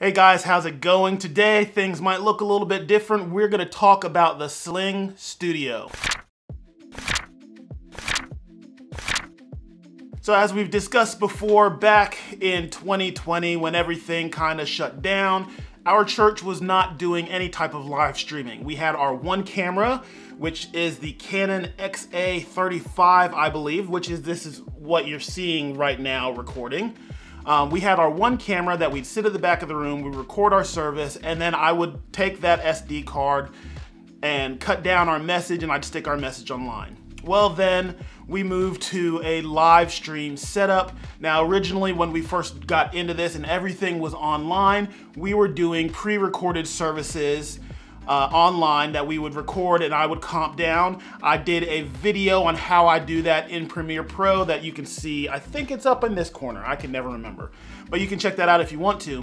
Hey guys, how's it going? Today things might look a little bit different. We're going to talk about the SlingStudio. So as we've discussed before, back in 2020 when everything kind of shut down, our church was not doing any type of live streaming. We had our one camera, which is the Canon XA35, I believe, this is what you're seeing right now recording. We had our one camera that we'd sit at the back of the room, we'd record our service, and then I would take that SD card and cut down our message and I'd stick our message online. Well, then we moved to a live stream setup. Now, originally when we first got into this and everything was online, we were doing pre-recorded services online that we would record and I would comp down. I did a video on how I do that in Premiere Pro that you can see. I think it's up in this corner. I can never remember, but you can check that out if you want to.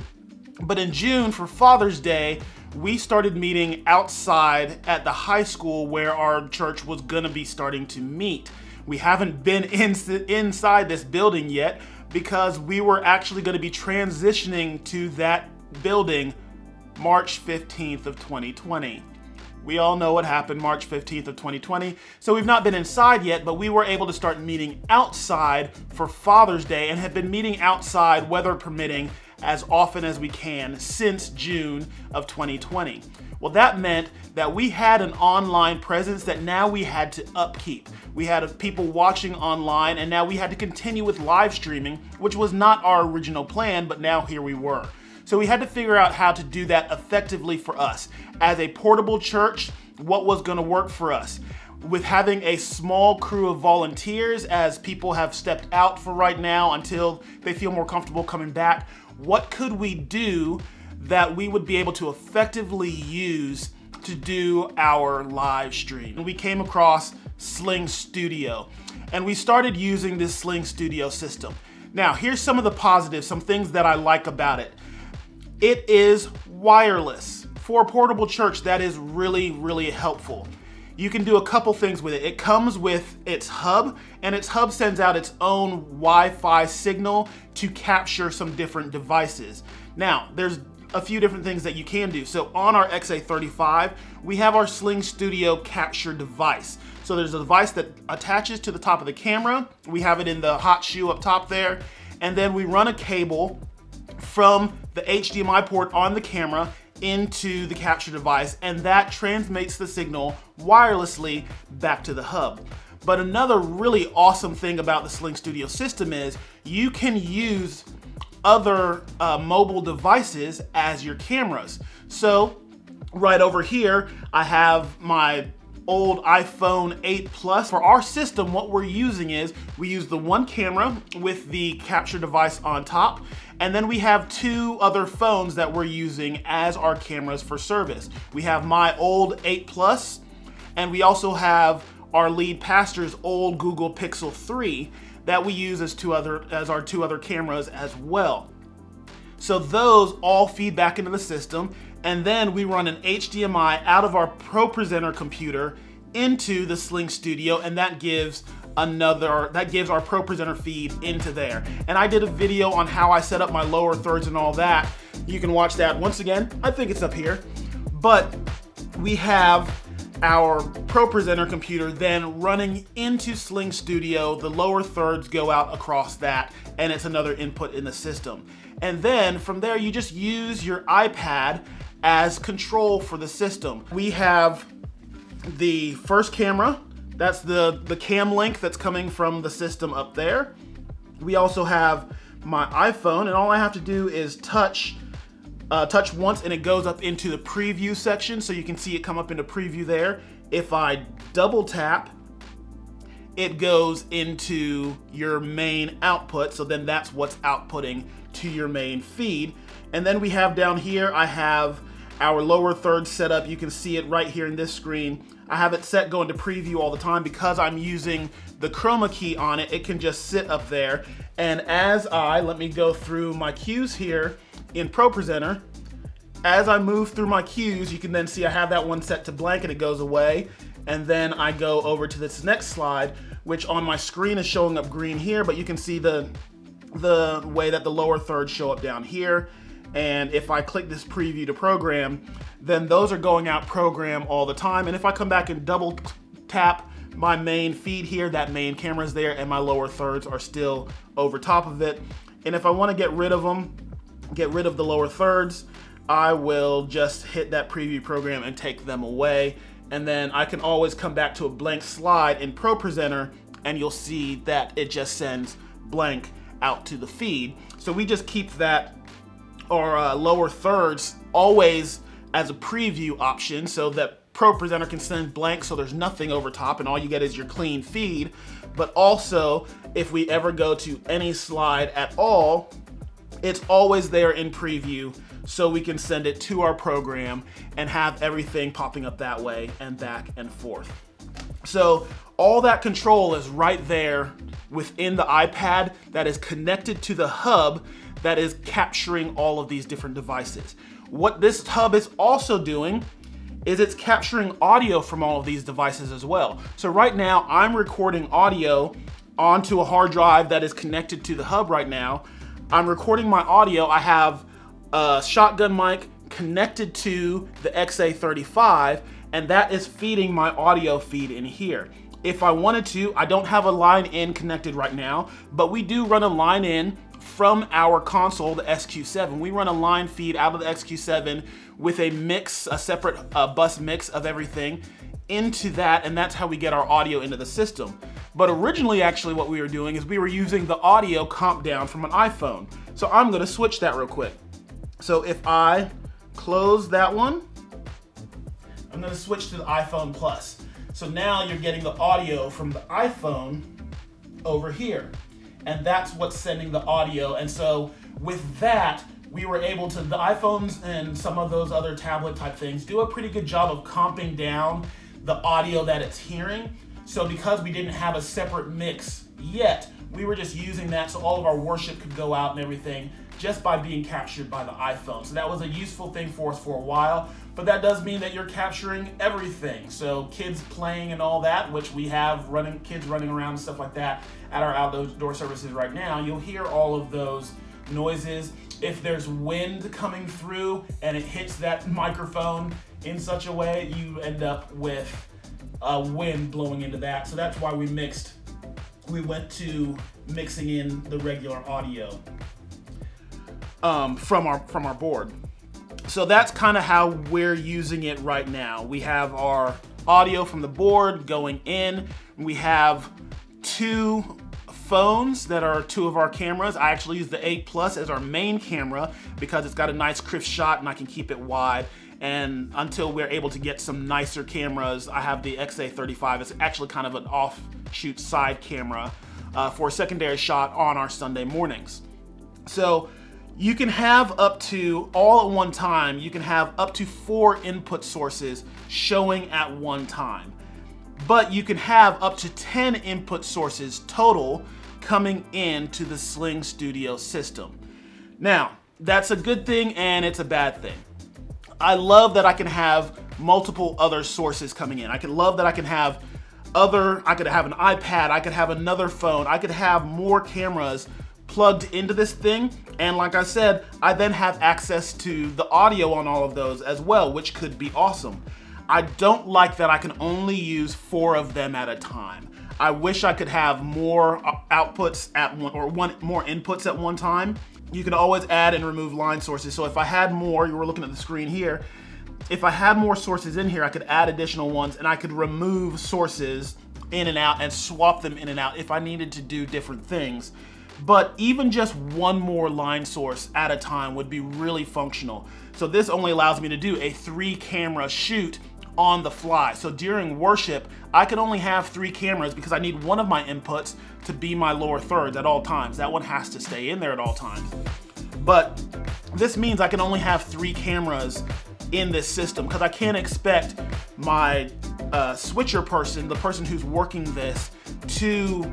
But in June for Father's Day, we started meeting outside at the high school where our church was gonna be starting to meet. We haven't been inside this building yet because we were actually gonna be transitioning to that building March 15th of 2020. We all know what happened March 15th of 2020. So we've not been inside yet, but we were able to start meeting outside for Father's Day and have been meeting outside, weather permitting, as often as we can since June of 2020. Well, that meant that we had an online presence that now we had to upkeep. We had people watching online and now we had to continue with live streaming, which was not our original plan, but now here we were. So we had to figure out how to do that effectively for us. As a portable church, what was gonna work for us? With having a small crew of volunteers, as people have stepped out for right now until they feel more comfortable coming back, what could we do that we would be able to effectively use to do our live stream? And we came across SlingStudio, and we started using this SlingStudio system. Now, here's some of the positives, some things that I like about it. It is wireless. For a portable church, that is really, really helpful. You can do a couple things with it. It comes with its hub, and its hub sends out its own Wi-Fi signal to capture some different devices. Now, there's a few different things that you can do. So on our XA35, we have our SlingStudio capture device. So there's a device that attaches to the top of the camera. We have it in the hot shoe up top there. And then we run a cable from the HDMI port on the camera into the capture device, and that transmits the signal wirelessly back to the hub. But another really awesome thing about the SlingStudio system is you can use other mobile devices as your cameras. So right over here, I have my old iPhone 8 Plus. For our system, what we're using is we use the one camera with the capture device on top, and then we have two other phones that we're using as our cameras for service. We have my old 8 Plus, and we also have our lead pastor's old Google Pixel 3 that we use as our two other cameras as well. So those all feed back into the system, and then we run an HDMI out of our Pro Presenter computer into the SlingStudio, and that gives our Pro Presenter feed into there. And I did a video on how I set up my lower thirds and all that. You can watch that once again. I think it's up here. But we have our Pro Presenter computer then running into SlingStudio. The lower thirds go out across that, and it's another input in the system. And then from there, you just use your iPad as control for the system. We have the first camera. That's the cam link that's coming from the system up there. We also have my iPhone, and all I have to do is touch once and it goes up into the preview section, so you can see it come up into preview there. If I double tap, it goes into your main output, so then that's what's outputting to your main feed. And then we have down here, I have our lower third set up. You can see it right here in this screen. I have it set going to preview all the time because I'm using the chroma key on it. It can just sit up there. And as let me go through my cues here in Pro Presenter. As I move through my cues, you can then see I have that one set to blank and it goes away. And then I go over to this next slide, which on my screen is showing up green here, but you can see the way that the lower thirds show up down here. And if I click this preview to program, then those are going out program all the time. And if I come back and double tap my main feed here, that main camera is there and my lower thirds are still over top of it. And if I want to get rid of them, get rid of the lower thirds, I will just hit that preview program and take them away. And then I can always come back to a blank slide in Pro Presenter and you'll see that it just sends blank out to the feed. So we just keep that, or lower thirds, always as a preview option so that Pro Presenter can send blank so there's nothing over top and all you get is your clean feed. But also, if we ever go to any slide at all, it's always there in preview so we can send it to our program and have everything popping up that way and back and forth. So all that control is right there within the iPad that is connected to the hub that is capturing all of these different devices. What this hub is also doing is it's capturing audio from all of these devices as well. So right now I'm recording audio onto a hard drive that is connected to the hub right now. I'm recording my audio. I have a shotgun mic connected to the XA35 and that is feeding my audio feed in here. If I wanted to, I don't have a line in connected right now, but we do run a line in from our console, the SQ7. We run a line feed out of the XQ7 with a mix, a separate bus mix of everything into that, and that's how we get our audio into the system. But originally, actually, what we were doing is we were using the audio comp down from an iPhone. So I'm gonna switch that real quick. So if I close that one, I'm gonna switch to the iPhone Plus. So now you're getting the audio from the iPhone over here. And that's what's sending the audio. And so with that, we were able to, the iPhones and some of those other tablet type things do a pretty good job of comping down the audio that it's hearing. So because we didn't have a separate mix yet, we were just using that so all of our worship could go out and everything just by being captured by the iPhone. So that was a useful thing for us for a while, but that does mean that you're capturing everything. So kids playing and all that, which we have kids running around and stuff like that at our outdoor services right now, you'll hear all of those noises. If there's wind coming through and it hits that microphone in such a way, you end up with wind blowing into that. So that's why we went to mixing in the regular audio from our board. So that's kind of how we're using it right now. We have our audio from the board going in. We have two phones that are two of our cameras. I actually use the 8 Plus as our main camera because it's got a nice crisp shot and I can keep it wide. And until we're able to get some nicer cameras, I have the XA35. It's actually kind of an offshoot side camera for a secondary shot on our Sunday mornings. So you can have up to, all at one time, you can have up to 4 input sources showing at one time. But you can have up to 10 input sources total coming into the SlingStudio system. Now, that's a good thing and it's a bad thing. I love that I can have multiple other sources coming in. I can love that I can have I could have an iPad, I could have another phone, I could have more cameras plugged into this thing, and like I said, I then have access to the audio on all of those as well, which could be awesome. I don't like that I can only use 4 of them at a time. I wish I could have more outputs at one, or more inputs at one time. You can always add and remove line sources. So if I had more, you were looking at the screen here, if I had more sources in here, I could add additional ones and I could remove sources in and out and swap them in and out if I needed to do different things. But even just one more line source at a time would be really functional. So this only allows me to do a 3-camera shoot on the fly. So during worship, I can only have 3 cameras because I need one of my inputs to be my lower thirds at all times. That one has to stay in there at all times. But this means I can only have 3 cameras in this system because I can't expect my switcher person, the person who's working this, to,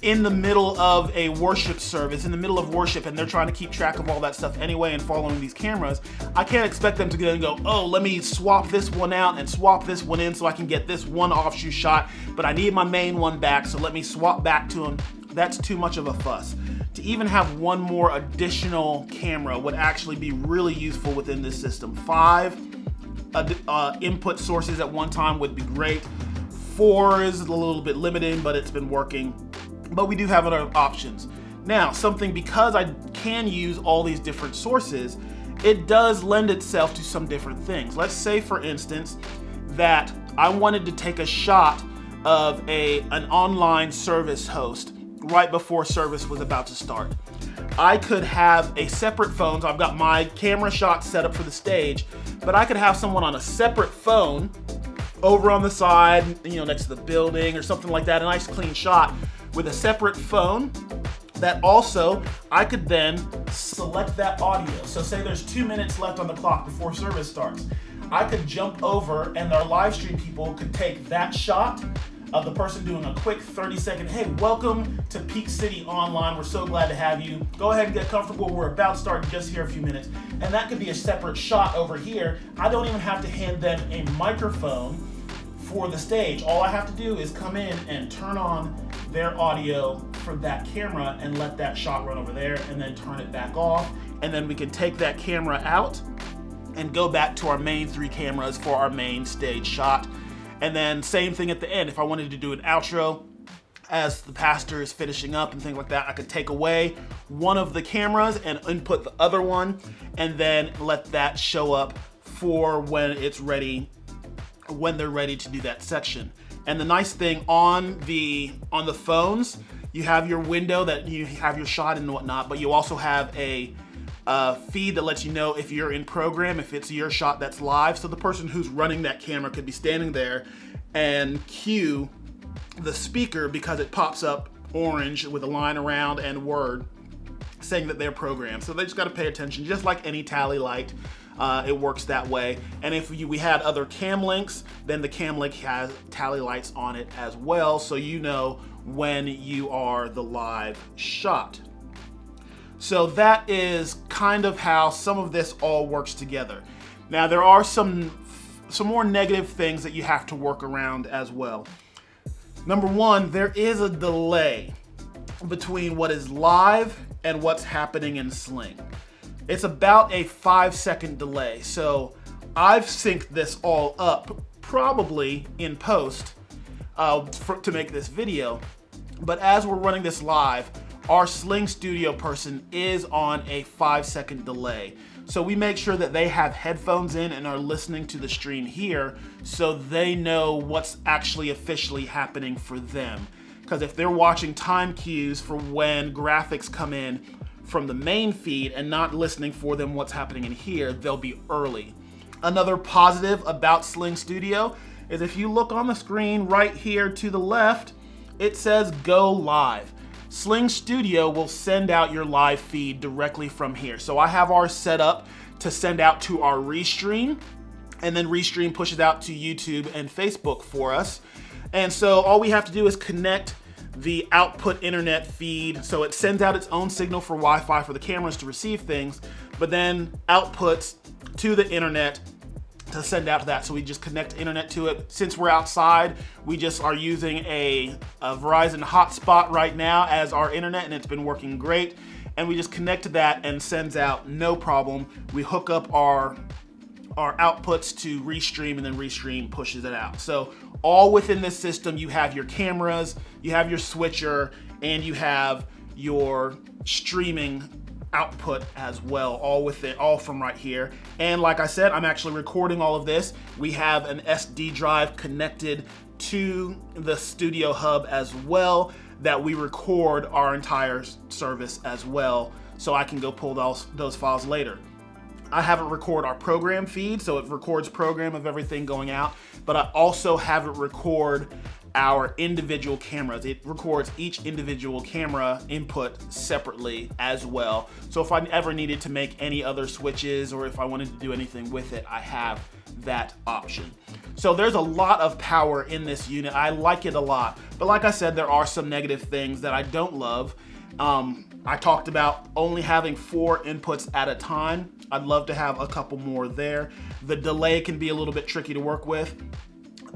in the middle of a worship service, in the middle of worship, and they're trying to keep track of all that stuff anyway and following these cameras, I can't expect them to go and go, oh, let me swap this one out and swap this one in so I can get this one offshoot shot, but I need my main one back, so let me swap back to them. That's too much of a fuss. to even have one more additional camera would actually be really useful within this system. 5 input sources at one time would be great. 4 is a little bit limiting, but it's been working. But we do have other options. Now, because I can use all these different sources, it does lend itself to some different things. Let's say, for instance, that I wanted to take a shot of an online service host right before service was about to start. I could have a separate phone, so I've got my camera shot set up for the stage, but I could have someone on a separate phone over on the side, next to the building or something like that, a nice clean shot with a separate phone that also I could then select that audio. So say there's 2 minutes left on the clock before service starts. I could jump over and our live stream people could take that shot of the person doing a quick 30-second, hey, welcome to Peak City Online. We're so glad to have you. Go ahead and get comfortable. We're about to start in just here a few minutes. And that could be a separate shot over here. I don't even have to hand them a microphone for the stage. All I have to do is come in and turn on their audio for that camera and let that shot run over there and then turn it back off. And then we can take that camera out and go back to our main 3 cameras for our main stage shot. And then same thing at the end. If I wanted to do an outro as the pastor is finishing up and things like that, I could take away one of the cameras and input the other one and then let that show up for when it's ready, when they're ready to do that section. And the nice thing on the phones, you have your window that you have your shot and whatnot, but you also have a feed that lets you know if you're in program, if it's your shot that's live. So the person who's running that camera could be standing there and cue the speaker because it pops up orange with a line around and word saying that they're programmed. So they just got to pay attention, just like any tally light. It works that way. And if we had other cam links, then the cam link has tally lights on it as well, so you know when you are the live shot. So that is kind of how some of this all works together. Now there are some more negative things that you have to work around as well. Number 1, there is a delay between what is live and what's happening in Sling. It's about a 5-second delay. So I've synced this all up probably in post to make this video. But as we're running this live, our SlingStudio person is on a 5-second delay. So we make sure that they have headphones in and are listening to the stream here so they know what's actually officially happening for them. Because if they're watching time cues for when graphics come in from the main feed and not listening for them what's happening in here, they'll be early. Another positive about SlingStudio is if you look on the screen right here to the left, it says go live. SlingStudio will send out your live feed directly from here. So I have ours set up to send out to our Restream, and then Restream pushes out to YouTube and Facebook for us. And so all we have to do is connect the output internet feed. So it sends out its own signal for Wi-Fi for the cameras to receive things, but then outputs to the internet to send out to that. So we just connect internet to it. Since we're outside, we just are using a Verizon hotspot right now as our internet, and it's been working great. And we just connect to that and sends out no problem. We hook up our outputs to Restream, and then Restream pushes it out. So all within this system, you have your cameras, you have your switcher, and you have your streaming output as well, all from right here. And like I said, I'm actually recording all of this. We have an SD drive connected to the Studio Hub as well that we record our entire service as well, so I can go pull those files later. I have it record our program feed, so it records program of everything going out, but I also have it record our individual cameras. It records each individual camera input separately as well. So if I ever needed to make any other switches or if I wanted to do anything with it, I have that option. So there's a lot of power in this unit. I like it a lot, but like I said, there are some negative things that I don't love. I talked about only having 4 inputs at a time. I'd love to have a couple more there. The delay can be a little bit tricky to work with.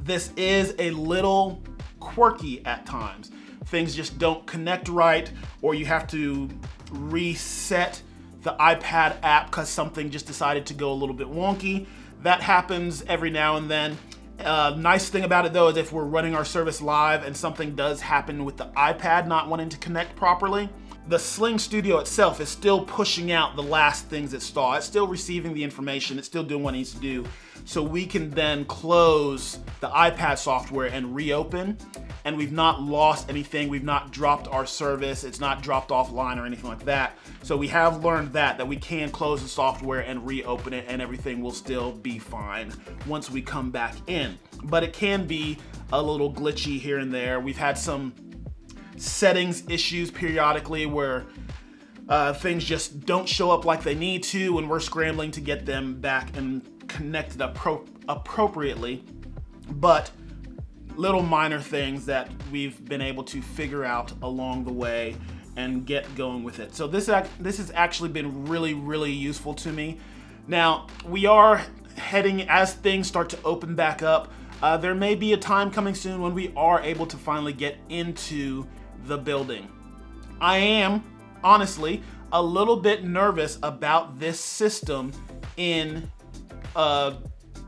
This is a little quirky at times. things just don't connect right, or you have to reset the iPad app because something just decided to go a little bit wonky. That happens every now and then. Nice thing about it though is if we're running our service live and something does happen with the iPad not wanting to connect properly, the SlingStudio itself is still pushing out the last things it saw. It's still receiving the information, it's still doing what it needs to do. So we can then close the iPad software and reopen, and we've not lost anything, we've not dropped our service, it's not dropped offline or anything like that. So we have learned that we can close the software and reopen it and everything will still be fine once we come back in. But it can be a little glitchy here and there. We've had some settings issues periodically where things just don't show up like they need to, and we're scrambling to get them back and connected appropriately. But little minor things that we've been able to figure out along the way and get going with it. So this has actually been really, really useful to me. Now, we are heading, as things start to open back up, there may be a time coming soon when we are able to finally get into the building. I am, honestly, a little bit nervous about this system in an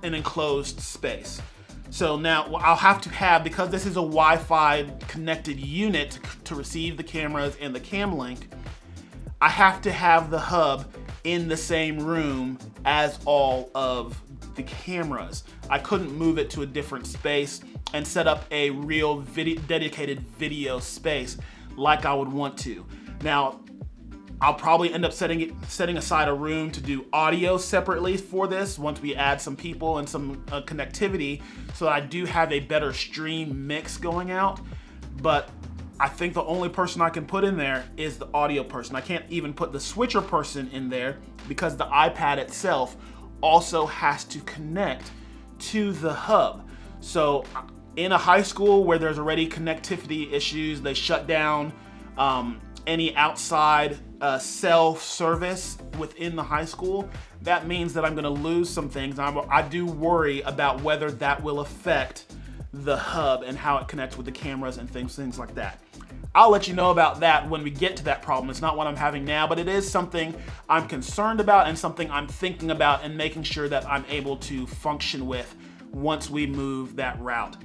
enclosed space. So now I'll have to have, because this is a Wi-Fi connected unit to receive the cameras and the cam link, I have to have the hub in the same room as all of the cameras. I couldn't move it to a different space and set up a real dedicated video space like I would want to. Now, I'll probably end up setting aside a room to do audio separately for this once we add some people and some connectivity, so that I do have a better stream mix going out. But I think the only person I can put in there is the audio person. I can't even put the switcher person in there because the iPad itself also has to connect to the hub. So in a high school where there's already connectivity issues, they shut down any outside self-service within the high school. That means that I'm gonna lose some things. I do worry about whether that will affect the hub and how it connects with the cameras and things like that. I'll let you know about that when we get to that problem. It's not what I'm having now, but it is something I'm concerned about and something I'm thinking about and making sure that I'm able to function with once we move that route.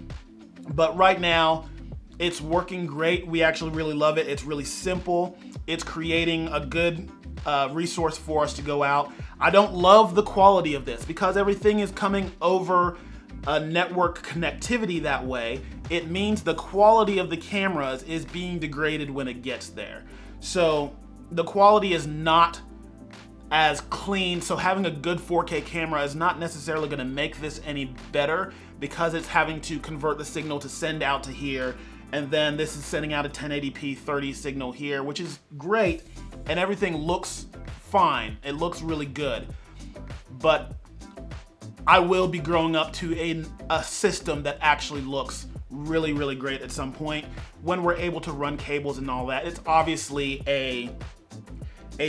But right now, it's working great. We actually really love it. It's really simple. It's creating a good resource for us to go out. I don't love the quality of this because everything is coming over a network connectivity that way. It means the quality of the cameras is being degraded when it gets there. So the quality is not as clean. So having a good 4K camera is not necessarily going to make this any better because it's having to convert the signal to send out to here. And then this is sending out a 1080p 30 signal here, which is great. And everything looks fine. It looks really good. But I will be growing up to a system that actually looks really, really great at some point when we're able to run cables and all that. It's obviously a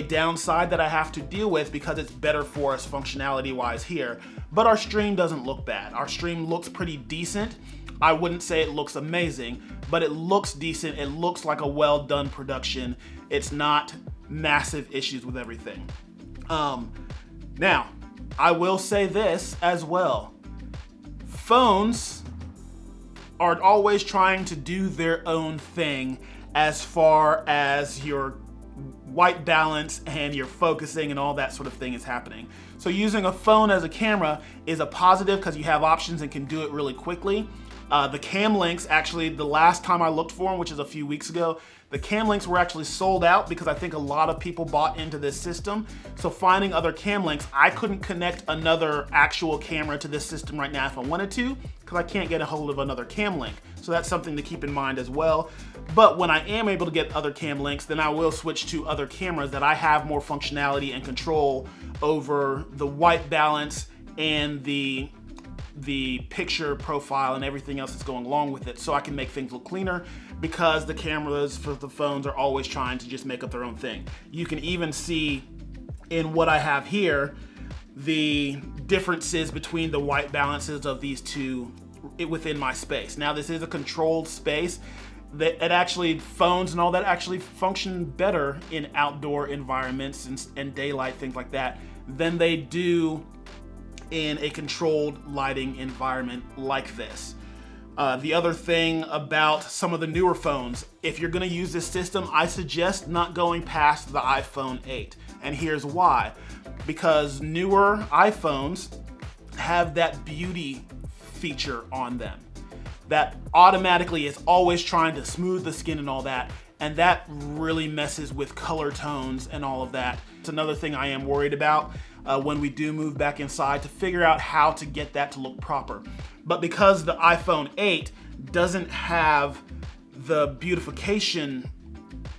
downside that I have to deal with because it's better for us functionality wise here. But our stream doesn't look bad. Our stream looks pretty decent. I wouldn't say it looks amazing, but it looks decent. It looks like a well done production. It's not massive issues with everything. Now, I will say this as well. Phones are always trying to do their own thing as far as your white balance and your focusing and all that sort of thing is happening. So using a phone as a camera is a positive because you have options and can do it really quickly. The cam links, actually, the last time I looked for them, which is a few weeks ago, the cam links were actually sold out because I think a lot of people bought into this system. So finding other cam links, I couldn't connect another actual camera to this system right now if I wanted to because I can't get a hold of another cam link. So that's something to keep in mind as well. But when I am able to get other cam links, then I will switch to other cameras that I have more functionality and control over the white balance and the picture profile and everything else that's going along with it, so I can make things look cleaner because the cameras for the phones are always trying to just make up their own thing. You can even see in what I have here the differences between the white balances of these two within my space. Now this is a controlled space it actually, phones and all that actually function better in outdoor environments and daylight, things like that, than they do in a controlled lighting environment like this. The other thing about some of the newer phones, if you're gonna use this system, I suggest not going past the iPhone 8. And here's why. Because newer iPhones have that beauty feature on them that automatically is always trying to smooth the skin and all that, and that really messes with color tones and all of that. It's another thing I am worried about when we do move back inside, to figure out how to get that to look proper. But because the iPhone 8 doesn't have the beautification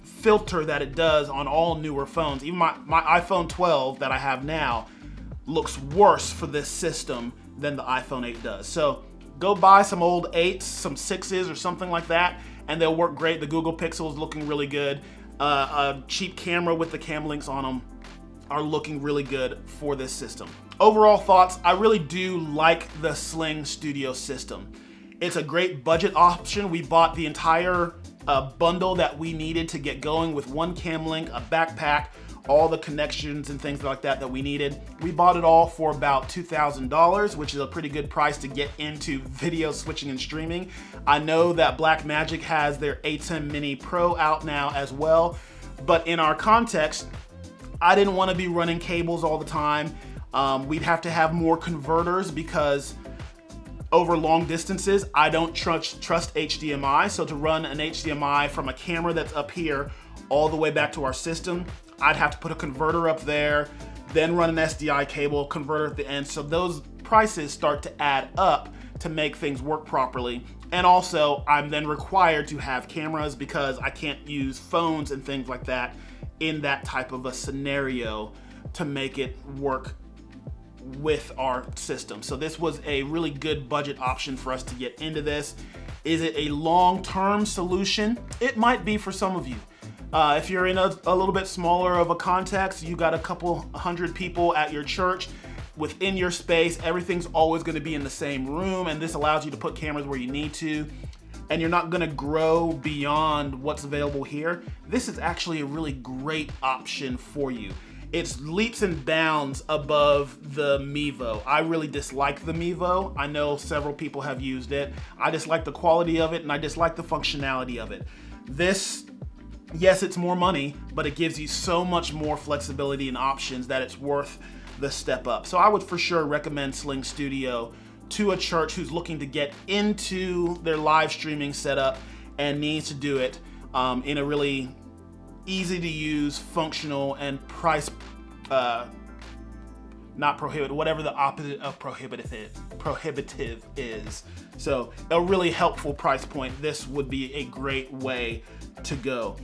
filter that it does on all newer phones, even my iPhone 12 that I have now looks worse for this system than the iPhone 8 does. So go buy some old 8s, some 6s or something like that, and they'll work great. The Google Pixel is looking really good. A cheap camera with the cam links on them are looking really good for this system. Overall thoughts, I really do like the SlingStudio system. It's a great budget option. We bought the entire bundle that we needed to get going with one cam link, a backpack, all the connections and things like that we needed. We bought it all for about $2,000, which is a pretty good price to get into video switching and streaming. I know that Blackmagic has their ATEM Mini Pro out now as well, but in our context, I didn't want to be running cables all the time. We'd have to have more converters because over long distances, I don't trust HDMI. So to run an HDMI from a camera that's up here all the way back to our system, I'd have to put a converter up there, then run an SDI cable, converter at the end. So those prices start to add up to make things work properly. And also, I'm then required to have cameras because I can't use phones and things like that in that type of a scenario to make it work with our system. So this was a really good budget option for us to get into this. Is it a long-term solution? It might be for some of you. If you're in a little bit smaller of a context, you got a couple hundred people at your church, within your space, everything's always gonna be in the same room, and this allows you to put cameras where you need to, and you're not gonna grow beyond what's available here. This is actually a really great option for you. It's leaps and bounds above the Mevo. I really dislike the Mevo. I know several people have used it. I dislike the quality of it, and I dislike the functionality of it. This, yes, it's more money, but it gives you so much more flexibility and options that it's worth the step up. So I would for sure recommend SlingStudio to a church who's looking to get into their live streaming setup and needs to do it in a really easy to use, functional, and price, not prohibitive, whatever the opposite of prohibitive is. So a really helpful price point. This would be a great way to go.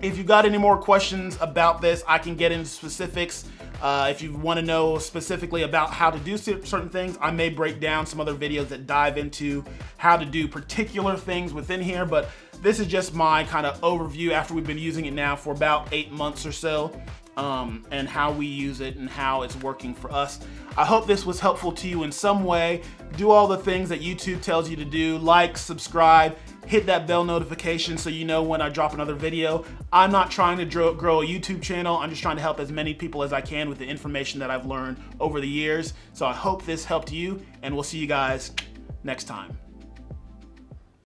If you've got any more questions about this, I can get into specifics. If you want to know specifically about how to do certain things, I may break down some other videos that dive into how to do particular things within here, but this is just my kind of overview after we've been using it now for about 8 months or so, and how we use it and how it's working for us. I hope this was helpful to you in some way. Do all the things that YouTube tells you to do, like, subscribe, hit that bell notification so you know when I drop another video. I'm not trying to grow a YouTube channel. I'm just trying to help as many people as I can with the information that I've learned over the years. So I hope this helped you, and we'll see you guys next time.